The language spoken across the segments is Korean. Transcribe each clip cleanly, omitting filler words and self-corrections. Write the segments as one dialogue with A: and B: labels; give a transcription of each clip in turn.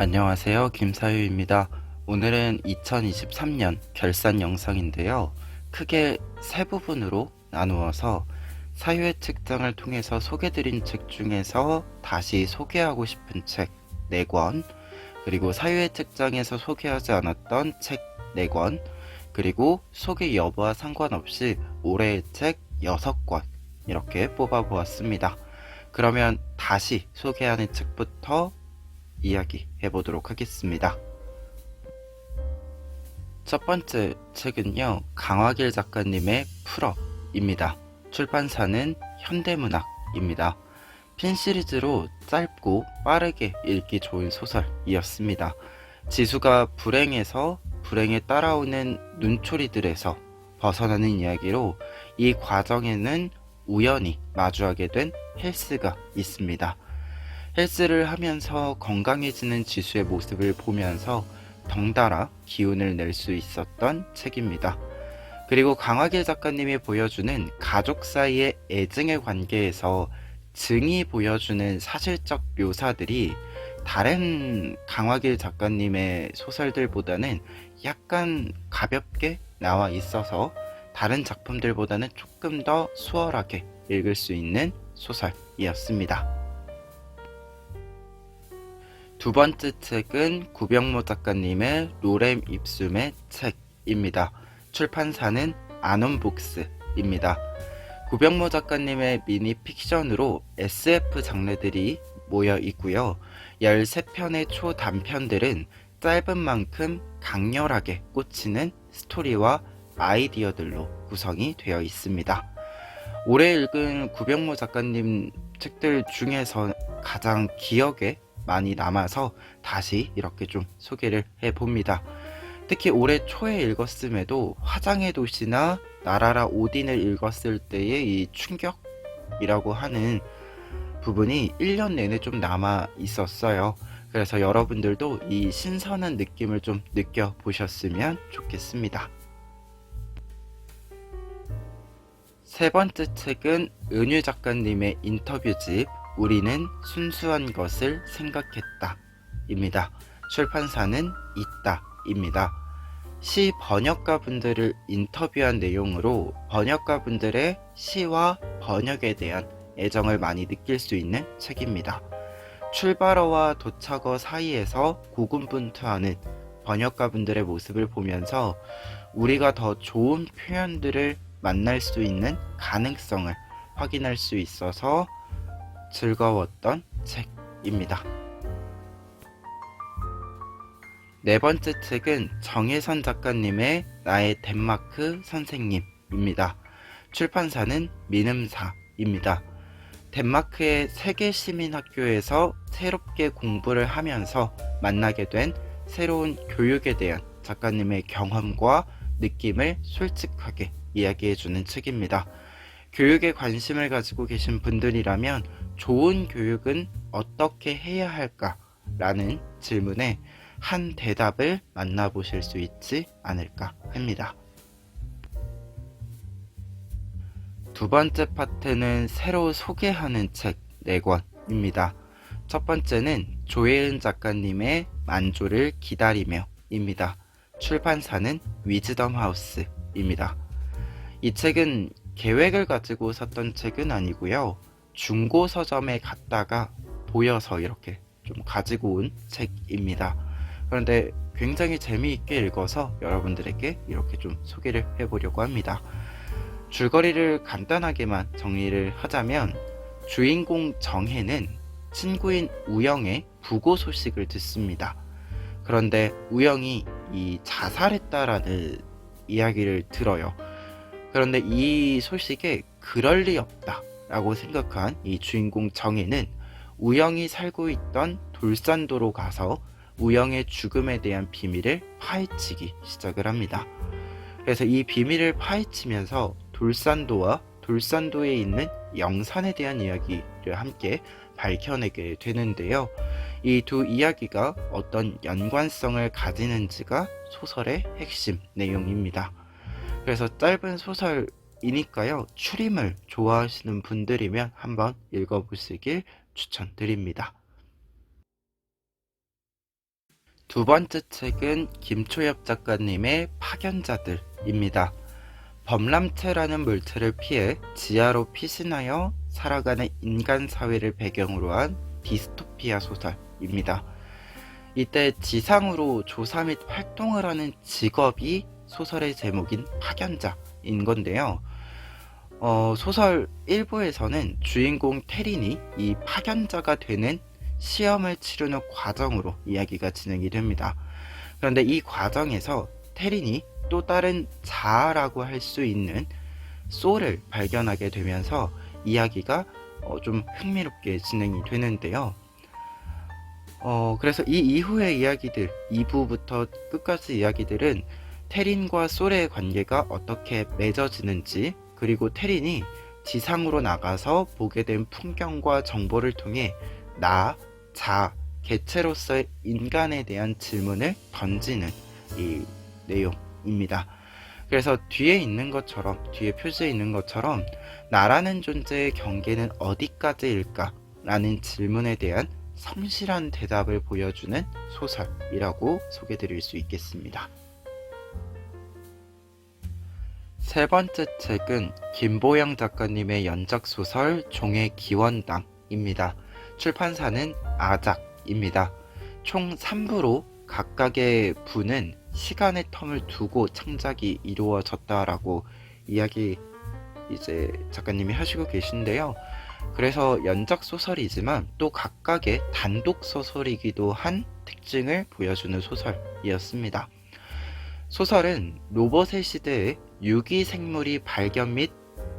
A: 안녕하세요. 김사유입니다. 오늘은 2023년 결산 영상인데요. 크게 세 부분으로 나누어서 사유의 책장을 통해서 소개드린 책 중에서 다시 소개하고 싶은 책 4권, 그리고 사유의 책장에서 소개하지 않았던 책 4권, 그리고 소개 여부와 상관없이 올해의 책 6권 이렇게 뽑아보았습니다. 그러면 다시 소개하는 책부터 이야기 해보도록 하겠습니다. 첫 번째 책은요, 강화길 작가님의 풀업입니다. 출판사는 현대문학입니다. 핀 시리즈로 짧고 빠르게 읽기 좋은 소설이었습니다. 지수가 불행에서 불행에 따라오는 눈초리들에서 벗어나는 이야기로 이 과정에는 우연히 마주하게 된 헬스가 있습니다. 헬스를 하면서 건강해지는 지수의 모습을 보면서 덩달아 기운을 낼 수 있었던 책입니다. 그리고 강화길 작가님이 보여주는 가족 사이의 애증의 관계에서 증이 보여주는 사실적 묘사들이 다른 강화길 작가님의 소설들보다는 약간 가볍게 나와 있어서 다른 작품들보다는 조금 더 수월하게 읽을 수 있는 소설이었습니다. 두 번째 책은 구병모 작가님의 로렘 입숨의 책입니다. 출판사는 아논북스입니다. 구병모 작가님의 미니 픽션으로 SF 장르들이 모여 있고요. 13편의 초단편들은 짧은 만큼 강렬하게 꽂히는 스토리와 아이디어들로 구성이 되어 있습니다. 올해 읽은 구병모 작가님 책들 중에서 가장 기억에 많이 남아서 다시 이렇게 좀 소개를 해봅니다. 특히 올해 초에 읽었음에도 화장의 도시나 나라라 오딘을 읽었을 때의 이 충격이라고 하는 부분이 1년 내내 좀 남아 있었어요. 그래서 여러분들도 이 신선한 느낌을 좀 느껴보셨으면 좋겠습니다. 세 번째 책은 은유 작가님의 인터뷰집 우리는 순수한 것을 생각했다 입니다. 출판사는 있다 입니다. 시 번역가 분들을 인터뷰한 내용으로 번역가 분들의 시와 번역에 대한 애정을 많이 느낄 수 있는 책입니다. 출발어와 도착어 사이에서 고군분투하는 번역가 분들의 모습을 보면서 우리가 더 좋은 표현들을 만날 수 있는 가능성을 확인할 수 있어서 즐거웠던 책입니다. 네 번째 책은 정혜선 작가님의 나의 덴마크 선생님입니다. 출판사는 민음사입니다. 덴마크의 세계시민학교에서 새롭게 공부를 하면서 만나게 된 새로운 교육에 대한 작가님의 경험과 느낌을 솔직하게 이야기해주는 책입니다. 교육에 관심을 가지고 계신 분들이라면 좋은 교육은 어떻게 해야 할까? 라는 질문에 한 대답을 만나보실 수 있지 않을까 합니다. 두 번째 파트는 새로 소개하는 책 4권입니다. 첫 번째는 조혜은 작가님의 만조를 기다리며 입니다. 출판사는 위즈덤 하우스입니다. 이 책은 계획을 가지고 샀던 책은 아니고요. 중고 서점에 갔다가 보여서 이렇게 좀 가지고 온 책입니다. 그런데 굉장히 재미있게 읽어서 여러분들에게 이렇게 좀 소개를 해보려고 합니다. 줄거리를 간단하게만 정리를 하자면 주인공 정혜는 친구인 우영의 부고 소식을 듣습니다. 그런데 우영이 이 자살했다라는 이야기를 들어요. 그런데 이 소식에 그럴 리 없다 라고 생각한 이 주인공 정혜는 우영이 살고 있던 돌산도로 가서 우영의 죽음에 대한 비밀을 파헤치기 시작을 합니다. 그래서 이 비밀을 파헤치면서 돌산도와 돌산도에 있는 영산에 대한 이야기를 함께 밝혀내게 되는데요. 이 두 이야기가 어떤 연관성을 가지는지가 소설의 핵심 내용입니다. 그래서 짧은 소설이니까요. 추림을 좋아하시는 분들이면 한번 읽어보시길 추천드립니다. 두 번째 책은 김초엽 작가님의 파견자들입니다. 범람체라는 물체를 피해 지하로 피신하여 살아가는 인간 사회를 배경으로 한 디스토피아 소설입니다. 이때 지상으로 조사 및 활동을 하는 직업이 소설의 제목인 파견자인 건데요. 소설 1부에서는 주인공 테린이 이 파견자가 되는 시험을 치르는 과정으로 이야기가 진행이 됩니다. 그런데 이 과정에서 테린이 또 다른 자아라고 할 수 있는 소를 발견하게 되면서 이야기가 좀 흥미롭게 진행이 되는데요. 그래서 이 이후의 이야기들, 2부부터 끝까지 이야기들은 테린과 솔의 관계가 어떻게 맺어지는지, 그리고 테린이 지상으로 나가서 보게 된 풍경과 정보를 통해 나, 자, 개체로서의 인간에 대한 질문을 던지는 이 내용입니다. 그래서 뒤에 표지에 있는 것처럼 나라는 존재의 경계는 어디까지일까? 라는 질문에 대한 성실한 대답을 보여주는 소설이라고 소개드릴 수 있겠습니다. 세 번째 책은 김보영 작가님의 연작소설 종의 기원당입니다. 출판사는 아작입니다. 총 3부로 각각의 부는 시간의 텀을 두고 창작이 이루어졌다라고 이야기 작가님이 하시고 계신데요. 그래서 연작 소설이지만 또 각각의 단독 소설이기도 한 특징을 보여주는 소설이었습니다. 소설은 로봇의 시대에 유기 생물이 발견 및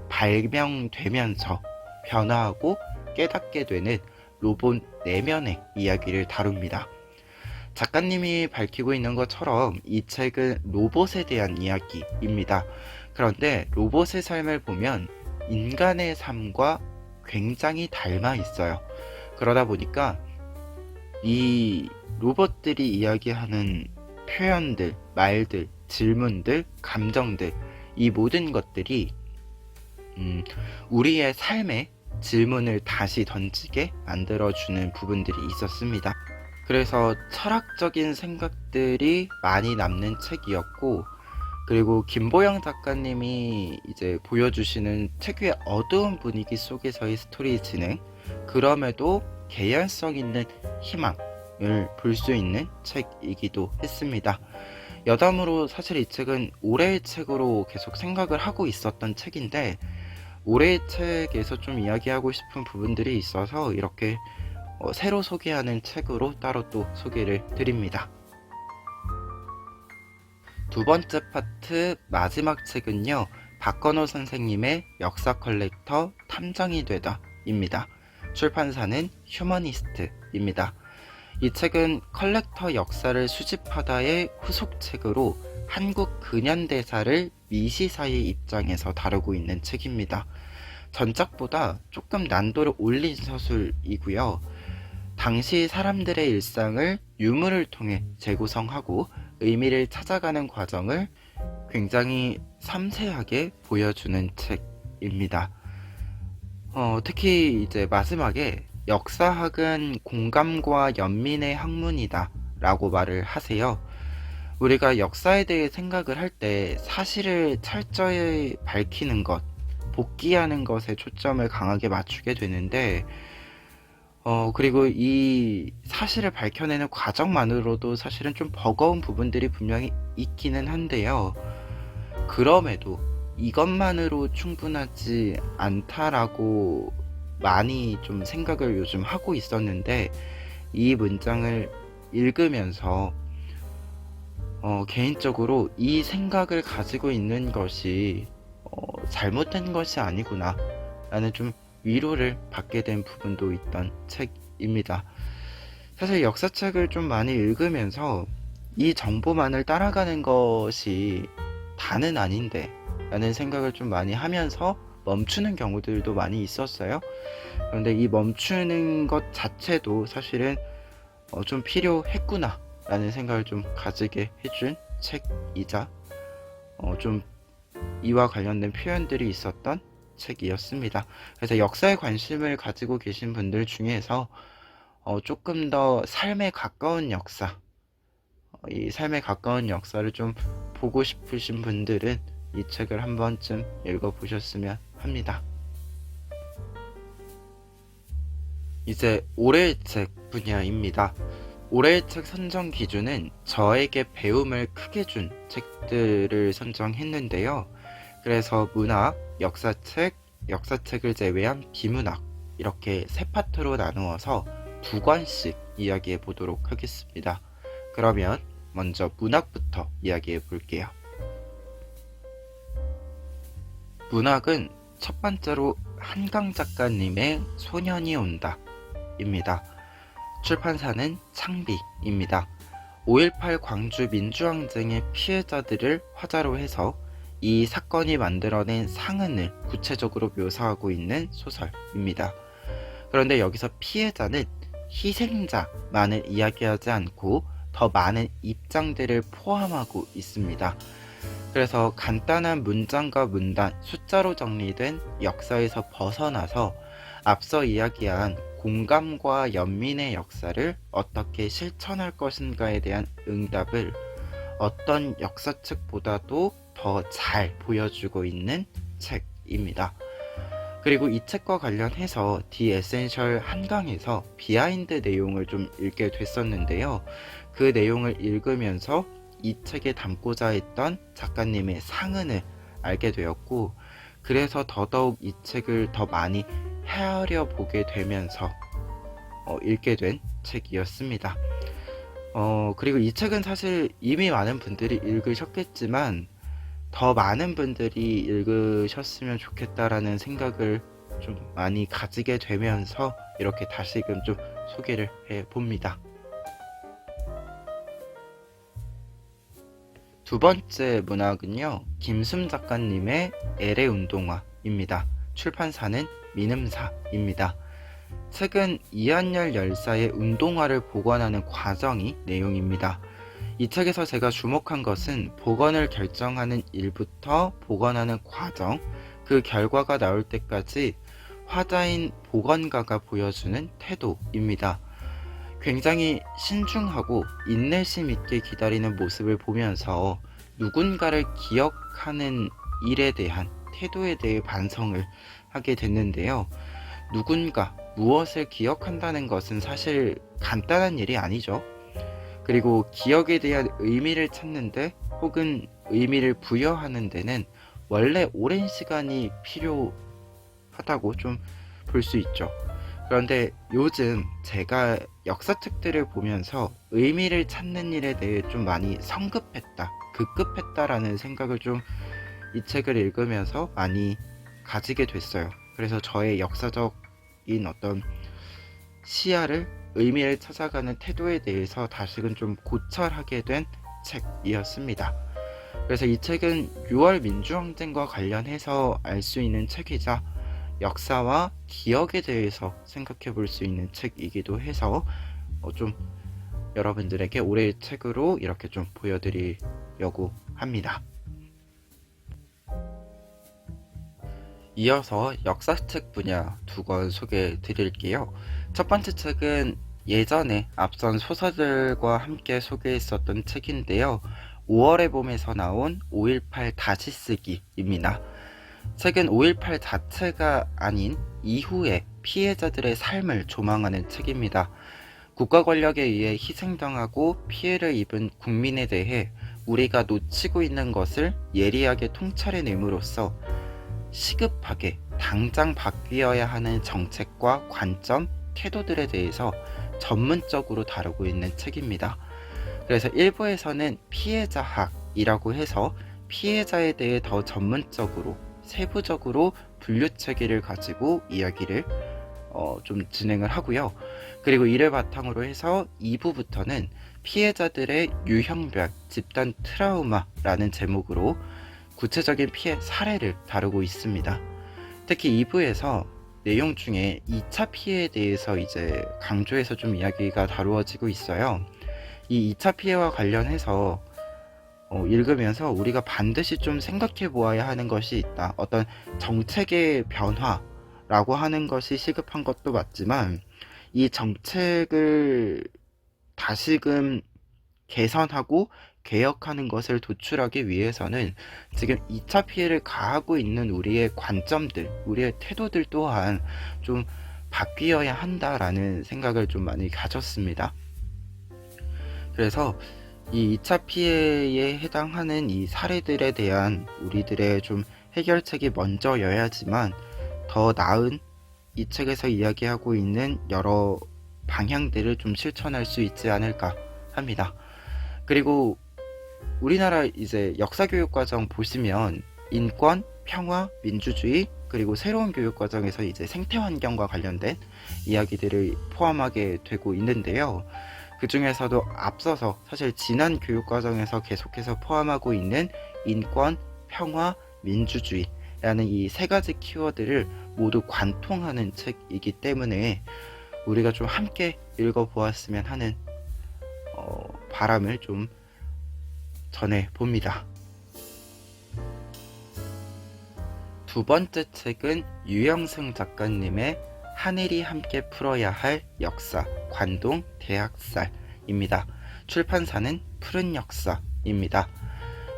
A: 발명되면서 변화하고 깨닫게 되는 로봇 내면의 이야기를 다룹니다. 작가님이 밝히고 있는 것처럼 이 책은 로봇에 대한 이야기입니다. 그런데 로봇의 삶을 보면 인간의 삶과 굉장히 닮아 있어요. 그러다 보니까 이 로봇들이 이야기하는 표현들, 말들, 질문들, 감정들, 이 모든 것들이 우리의 삶에 질문을 다시 던지게 만들어주는 부분들이 있었습니다. 그래서 철학적인 생각들이 많이 남는 책이었고, 그리고 김보영 작가님이 보여주시는 특유의 어두운 분위기 속에서의 스토리 진행, 그럼에도 개연성 있는 희망을 볼 수 있는 책이기도 했습니다. 여담으로 사실 이 책은 올해의 책으로 계속 생각을 하고 있었던 책인데, 올해의 책에서 좀 이야기하고 싶은 부분들이 있어서 이렇게 새로 소개하는 책으로 따로 또 소개를 드립니다. 두 번째 파트 마지막 책은요, 박건호 선생님의 역사 컬렉터 탐정이 되다 입니다. 출판사는 휴머니스트입니다. 이 책은 컬렉터 역사를 수집하다의 후속책으로 한국 근현대사를 미시사의 입장에서 다루고 있는 책입니다. 전작보다 조금 난도를 올린 서술이고요. 당시 사람들의 일상을 유물을 통해 재구성하고 의미를 찾아가는 과정을 굉장히 섬세하게 보여주는 책입니다. 특히 마지막에 역사학은 공감과 연민의 학문이다 라고 말을 하세요. 우리가 역사에 대해 생각을 할 때 사실을 철저히 밝히는 것, 복기하는 것에 초점을 강하게 맞추게 되는데, 그리고 이 사실을 밝혀내는 과정만으로도 사실은 좀 버거운 부분들이 분명히 있기는 한데요. 그럼에도 이것만으로 충분하지 않다라고 많이 좀 생각을 요즘 하고 있었는데, 이 문장을 읽으면서 개인적으로 이 생각을 가지고 있는 것이 잘못된 것이 아니구나 라는 좀 위로를 받게 된 부분도 있던 책입니다. 사실 역사책을 좀 많이 읽으면서 이 정보만을 따라가는 것이 다는 아닌데 라는 생각을 좀 많이 하면서 멈추는 경우들도 많이 있었어요. 그런데 이 멈추는 것 자체도 사실은 좀 필요했구나 라는 생각을 좀 가지게 해준 책이자 좀 이와 관련된 표현들이 있었던 책이었습니다. 그래서 역사에 관심을 가지고 계신 분들 중에서 조금 더 삶에 가까운 역사, 이 삶에 가까운 역사를 좀 보고 싶으신 분들은 이 책을 한 번쯤 읽어보셨으면 합니다. 이제 올해의 책 분야입니다. 올해의 책 선정 기준은 저에게 배움을 크게 준 책들을 선정했는데요. 그래서 문학, 역사책, 역사책을 제외한 비문학 이렇게 세 파트로 나누어서 두 권씩 이야기해 보도록 하겠습니다. 그러면 먼저 문학부터 이야기해 볼게요. 문학은 첫 번째로 한강 작가님의 소년이 온다 입니다. 출판사는 창비입니다. 5.18 광주 민주항쟁의 피해자들을 화자로 해서 이 사건이 만들어낸 상흔을 구체적으로 묘사하고 있는 소설입니다. 그런데 여기서 피해자는 희생자만을 이야기하지 않고 더 많은 입장들을 포함하고 있습니다. 그래서 간단한 문장과 문단, 숫자로 정리된 역사에서 벗어나서 앞서 이야기한 공감과 연민의 역사를 어떻게 실천할 것인가에 대한 응답을 어떤 역사책보다도 더 잘 보여주고 있는 책입니다. 그리고 이 책과 관련해서 디 에센셜 한강에서 비하인드 내용을 좀 읽게 됐었는데요. 그 내용을 읽으면서 이 책에 담고자 했던 작가님의 상흔을 알게 되었고, 그래서 더더욱 이 책을 더 많이 헤아려 보게 되면서 읽게 된 책이었습니다. 그리고 이 책은 사실 이미 많은 분들이 읽으셨겠지만 더 많은 분들이 읽으셨으면 좋겠다라는 생각을 좀 많이 가지게 되면서 이렇게 다시금 좀 소개를 해봅니다. 두 번째 문학은요, 김숨 작가님의 LA 운동화입니다. 출판사는 민음사입니다. 책은 이한열 열사의 운동화를 복원하는 과정이 내용입니다. 이 책에서 제가 주목한 것은 복원을 결정하는 일부터 복원하는 과정, 그 결과가 나올 때까지 화자인 복원가가 보여주는 태도입니다. 굉장히 신중하고 인내심 있게 기다리는 모습을 보면서 누군가를 기억하는 일에 대한 태도에 대해 반성을 하게 됐는데요. 누군가, 무엇을 기억한다는 것은 사실 간단한 일이 아니죠. 그리고 기억에 대한 의미를 찾는데 혹은 의미를 부여하는 데는 원래 오랜 시간이 필요하다고 좀 볼 수 있죠. 그런데 요즘 제가 역사책들을 보면서 의미를 찾는 일에 대해 좀 많이 성급했다, 급급했다라는 생각을 좀 이 책을 읽으면서 많이 가지게 됐어요. 그래서 저의 역사적인 어떤 시야를, 의미를 찾아가는 태도에 대해서 다시금 좀 고찰하게 된 책이었습니다. 그래서 이 책은 6월 민주항쟁과 관련해서 알 수 있는 책이자 역사와 기억에 대해서 생각해 볼 수 있는 책이기도 해서 좀 여러분들에게 올해의 책으로 이렇게 좀 보여드리려고 합니다. 이어서 역사책 분야 두 권 소개해 드릴게요. 첫 번째 책은 예전에 앞선 소설들과 함께 소개했었던 책인데요. 5월의 봄에서 나온 5.18 다시 쓰기입니다. 책은 5.18 자체가 아닌 이후에 피해자들의 삶을 조망하는 책입니다. 국가 권력에 의해 희생당하고 피해를 입은 국민에 대해 우리가 놓치고 있는 것을 예리하게 통찰해냄으로써 시급하게 당장 바뀌어야 하는 정책과 관점, 태도들에 대해서 전문적으로 다루고 있는 책입니다. 그래서 1부에서는 피해자학이라고 해서 피해자에 대해 더 전문적으로, 세부적으로 분류체계를 가지고 이야기를 좀 진행을 하고요. 그리고 이를 바탕으로 해서 2부부터는 피해자들의 유형별 집단 트라우마라는 제목으로 구체적인 피해 사례를 다루고 있습니다. 특히 2부에서 내용 중에 2차 피해에 대해서 이제 강조해서 좀 이야기가 다루어지고 있어요. 이 2차 피해와 관련해서 읽으면서 우리가 반드시 좀 생각해 보아야 하는 것이 있다. 어떤 정책의 변화라고 하는 것이 시급한 것도 맞지만 이 정책을 다시금 개선하고 개혁하는 것을 도출하기 위해서는 지금 2차 피해를 가하고 있는 우리의 관점들, 우리의 태도들 또한 좀 바뀌어야 한다라는 생각을 좀 많이 가졌습니다. 그래서 이 2차 피해에 해당하는 이 사례들에 대한 우리들의 좀 해결책이 먼저여야지만 더 나은 이 책에서 이야기하고 있는 여러 방향들을 좀 실천할 수 있지 않을까 합니다. 그리고 우리나라 이제 역사교육과정 보시면 인권, 평화, 민주주의, 그리고 새로운 교육과정에서 이제 생태환경과 관련된 이야기들을 포함하게 되고 있는데요. 그 중에서도 앞서서 사실 지난 교육과정에서 계속해서 포함하고 있는 인권, 평화, 민주주의라는 이 세 가지 키워드를 모두 관통하는 책이기 때문에 우리가 좀 함께 읽어보았으면 하는 바람을 좀 전해봅니다. 두 번째 책은 유영승 작가님의 하늘이 함께 풀어야 할 역사, 관동 대학살입니다. 출판사는 푸른 역사입니다.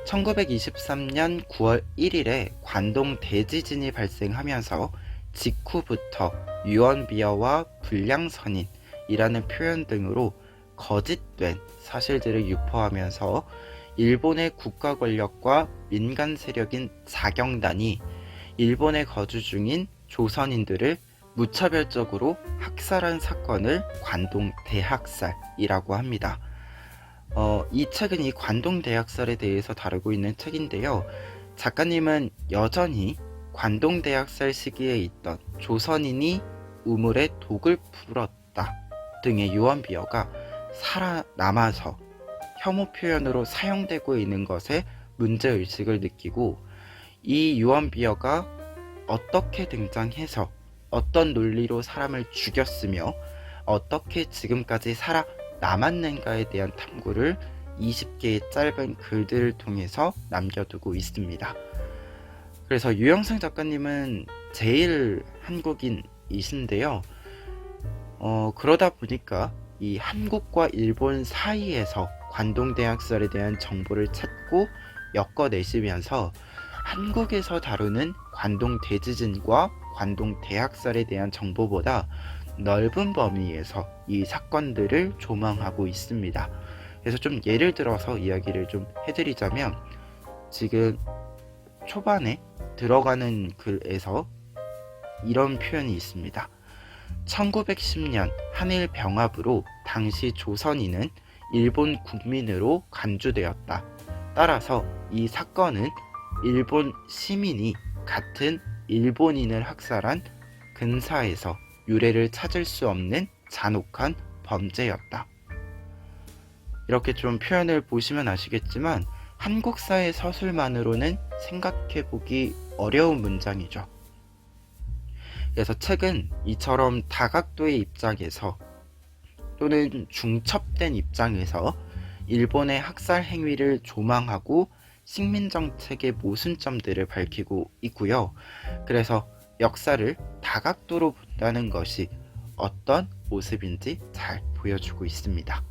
A: 1923년 9월 1일에 관동 대지진이 발생하면서 직후부터 유언비어와 불량선인이라는 표현 등으로 거짓된 사실들을 유포하면서 일본의 국가 권력과 민간 세력인 자경단이 일본에 거주 중인 조선인들을 무차별적으로 학살한 사건을 관동 대학살이라고 합니다. 이 책은 이 관동 대학살에 대해서 다루고 있는 책인데요. 작가님은 여전히 관동 대학살 시기에 있던 조선인이 우물에 독을 풀었다 등의 유언비어가 살아남아서 혐오 표현으로 사용되고 있는 것에 문제의식을 느끼고 이 유언비어가 어떻게 등장해서 어떤 논리로 사람을 죽였으며 어떻게 지금까지 살아남았는가에 대한 탐구를 20개의 짧은 글들을 통해서 남겨두고 있습니다. 그래서 유영승 작가님은 제일 한국인이신데요. 그러다 보니까 이 한국과 일본 사이에서 관동대학살에 대한 정보를 찾고 엮어내시면서 한국에서 다루는 관동 대지진과 관동 대학살에 대한 정보보다 넓은 범위에서 이 사건들을 조망하고 있습니다. 그래서 좀 예를 들어서 이야기를 좀 해드리자면 지금 초반에 들어가는 글에서 이런 표현이 있습니다. 1910년 한일 병합으로 당시 조선인은 일본 국민으로 간주되었다. 따라서 이 사건은 일본 시민이 같은 일본인을 학살한 근사에서 유래를 찾을 수 없는 잔혹한 범죄였다. 이렇게 좀 표현을 보시면 아시겠지만 한국사의 서술만으로는 생각해보기 어려운 문장이죠. 그래서 책은 이처럼 다각도의 입장에서 또는 중첩된 입장에서 일본의 학살 행위를 조망하고 식민정책의 모순점들을 밝히고 있고요. 그래서 역사를 다각도로 본다는 것이 어떤 모습인지 잘 보여주고 있습니다.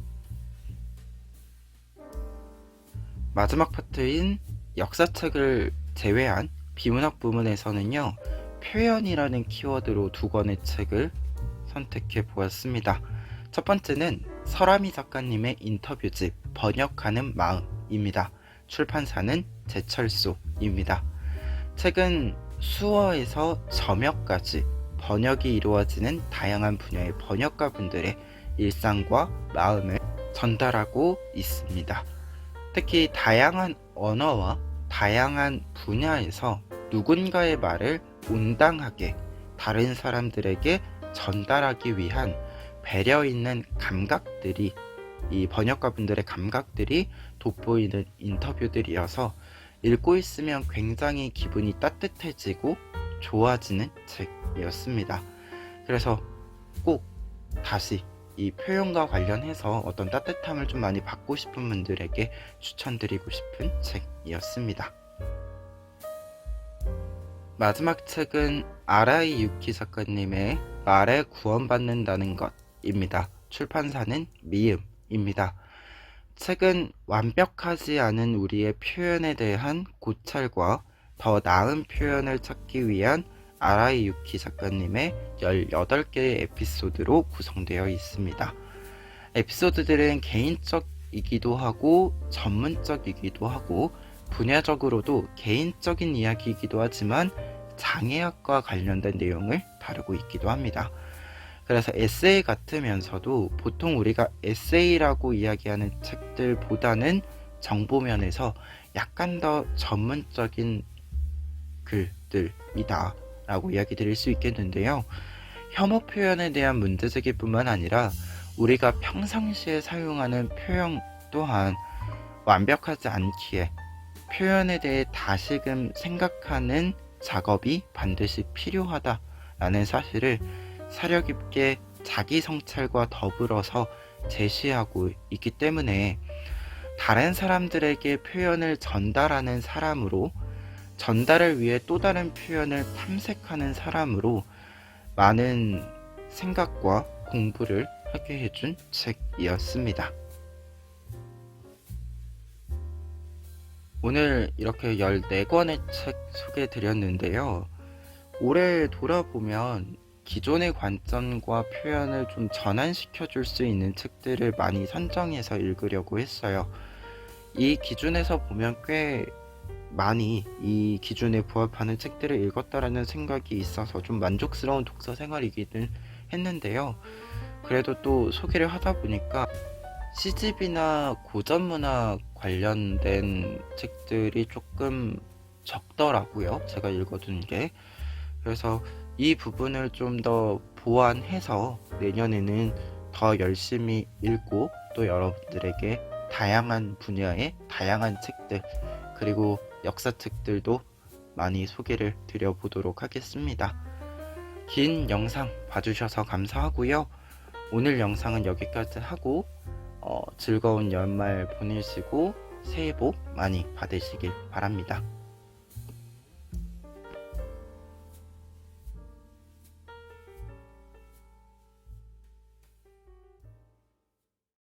A: 마지막 파트인 역사책을 제외한 비문학 부문에서는요, 표현이라는 키워드로 두 권의 책을 선택해 보았습니다. 첫 번째는 설아미 작가님의 인터뷰집 번역하는 마음입니다. 출판사는 제철소입니다. 책은 수어에서 점역까지 번역이 이루어지는 다양한 분야의 번역가분들의 일상과 마음을 전달하고 있습니다. 특히 다양한 언어와 다양한 분야에서 누군가의 말을 온당하게 다른 사람들에게 전달하기 위한 배려 있는 감각들이, 이 번역가분들의 감각들이 돋보이는 인터뷰들이어서 읽고 있으면 굉장히 기분이 따뜻해지고 좋아지는 책이었습니다. 그래서 꼭 다시 이 표현과 관련해서 어떤 따뜻함을 좀 많이 받고 싶은 분들에게 추천드리고 싶은 책이었습니다. 마지막 책은 아라이 유키 작가님의 말에 구원받는다는 것입니다. 출판사는 미음입니다. 책은 완벽하지 않은 우리의 표현에 대한 고찰과 더 나은 표현을 찾기 위한 아라이 유키 작가님의 18개의 에피소드로 구성되어 있습니다. 에피소드들은 개인적이기도 하고 전문적이기도 하고 분야적으로도 개인적인 이야기이기도 하지만 장애학과 관련된 내용을 다루고 있기도 합니다. 그래서 에세이 같으면서도 보통 우리가 에세이라고 이야기하는 책들보다는 정보면에서 약간 더 전문적인 글들이다 라고 이야기 드릴 수 있겠는데요. 혐오 표현에 대한 문제제기뿐만 아니라 우리가 평상시에 사용하는 표현 또한 완벽하지 않기에 표현에 대해 다시금 생각하는 작업이 반드시 필요하다라는 사실을 사려 깊게 자기 성찰과 더불어서 제시하고 있기 때문에 다른 사람들에게 표현을 전달하는 사람으로, 전달을 위해 또 다른 표현을 탐색하는 사람으로 많은 생각과 공부를 하게 해준 책이었습니다. 오늘 이렇게 14권의 책 소개해 드렸는데요. 올해 돌아보면 기존의 관점과 표현을 좀 전환시켜 줄 수 있는 책들을 많이 선정해서 읽으려고 했어요. 이 기준에서 보면 꽤 많이 이 기준에 부합하는 책들을 읽었다라는 생각이 있어서 좀 만족스러운 독서 생활이기는 했는데요. 그래도 또 소개를 하다 보니까 시집이나 고전문학 관련된 책들이 조금 적더라고요. 제가 읽어둔 게. 그래서 이 부분을 좀 더 보완해서 내년에는 더 열심히 읽고 또 여러분들에게 다양한 분야의 다양한 책들 그리고 역사책들도 많이 소개를 드려보도록 하겠습니다. 긴 영상 봐주셔서 감사하고요. 오늘 영상은 여기까지 하고 즐거운 연말 보내시고 새해 복 많이 받으시길 바랍니다.